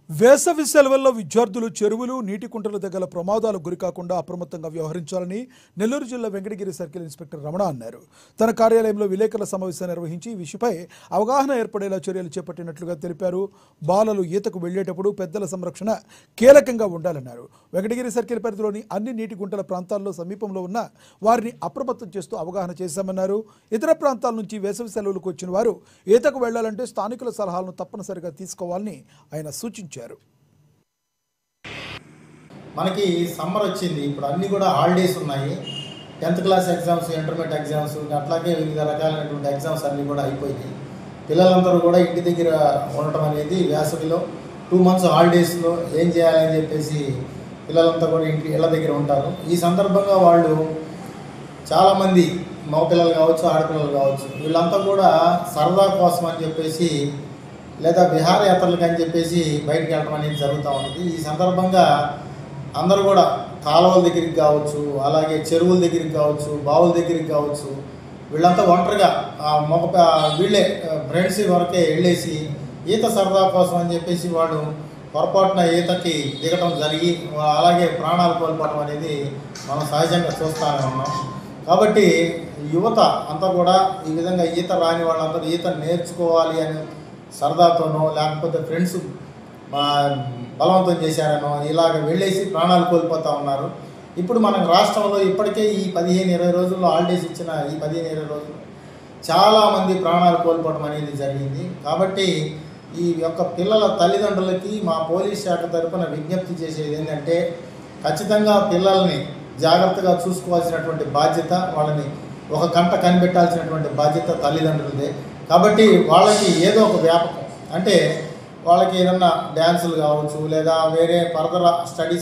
వేసవి సెలవుల్లో విద్యార్థులు చెరువులు నీటి కుంటల దగ్గర ప్రమాదాలకు గురికాకుండా అప్రమత్తంగా వ్యవహరించాలని నెల్లూరు జిల్లా వెంకటగిరి సర్కిల్ ఇన్స్పెక్టర్ రమణ అన్నారు. తన కార్యాలయంలో విలేకరుల సమావేశం నిర్వహించి ఈ విషయమై అవగాహన ఏర్పడేలా చర్యలు చేపట్టినట్లుగా తెలిపారు. బాలలు ఈతకు వెళ్లేటప్పుడు పెద్దల సంరక్షణ కీలకంగా ఉండాలన్నారు. వెంకటగిరి సర్కిల్ పరిధిలోని అన్ని నీటి గుంటల ప్రాంతాల్లో సమీపంలో ఉన్న వారిని అప్రమత్తం చేస్తూ అవగాహన చేశామన్నారు. ఇతర ప్రాంతాల నుంచి వేసవి సెలవులకు వచ్చిన వారు ఈతకు వెళ్లాలంటే స్థానికుల సలహాలను తప్పనిసరిగా తీసుకోవాలని ఆయన సూచించారు. మనకి సమ్మర్ వచ్చింది, ఇప్పుడు అన్నీ కూడా హాలిడేస్ ఉన్నాయి. 10th class exams, intermediate exams, అట్లాగే వివిధ రకాలైనటువంటి ఎగ్జామ్స్ అన్నీ కూడా అయిపోయినాయి. పిల్లలందరూ కూడా ఇంటి దగ్గర ఉండటం అనేది వేసవిలో 2 months హాలిడేస్లో ఏం చేయాలని చెప్పేసి పిల్లలంతా కూడా ఇళ్ళ దగ్గర ఉంటారు. ఈ సందర్భంగా వాళ్ళు చాలామంది మగపిల్లలు కావచ్చు, ఆడపిల్లలు కావచ్చు, వీళ్ళంతా కూడా సరదా కోసం అని చెప్పేసి లేదా విహారయాత్రలకు అని చెప్పేసి బయటికి వెళ్ళడం అనేది జరుగుతూ ఉంటుంది. ఈ సందర్భంగా అందరూ కూడా కాలువల దగ్గరికి కావచ్చు, అలాగే చెరువుల దగ్గరికి కావచ్చు, బావుల దగ్గరికి కావచ్చు, వీళ్ళంతా ఒంటరిగా వీళ్ళే ఫ్రెండ్స్ వరకే వెళ్ళేసి ఈత సరదా కోసం అని చెప్పేసి వాళ్ళు పొరపాటున ఈతకి దిగటం జరిగి అలాగే ప్రాణాలు కోల్పోవడం అనేది మనం సహజంగా చూస్తూనే ఉన్నాం. కాబట్టి యువత అంతా కూడా ఈ విధంగా ఈత రాని వాళ్ళందరూ ఈత నేర్చుకోవాలి అని సరదాతోనో లేకపోతే ఫ్రెండ్స్ బలవంతం చేశారనో ఇలాగ వెళ్ళేసి ప్రాణాలు కోల్పోతూ ఉన్నారు. ఇప్పుడు మన రాష్ట్రంలో ఇప్పటికే ఈ 15-20 రోజుల్లో హాలిడేస్ ఇచ్చిన ఈ 15-20 రోజులు చాలామంది ప్రాణాలు కోల్పోవడం అనేది జరిగింది. కాబట్టి ఈ యొక్క పిల్లల తల్లిదండ్రులకి మా పోలీస్ శాఖ తరఫున విజ్ఞప్తి చేసేది ఏంటంటే, ఖచ్చితంగా పిల్లల్ని జాగ్రత్తగా చూసుకోవాల్సినటువంటి బాధ్యత, వాళ్ళని ఒక కంట కనిపెట్టాల్సినటువంటి బాధ్యత తల్లిదండ్రులదే. కాబట్టి వాళ్ళకి ఏదో ఒక వ్యాపకం అంటే వాళ్ళకి ఏదన్నా డ్యాన్సులు కావచ్చు లేదా వేరే ఫర్దర్ స్టడీస్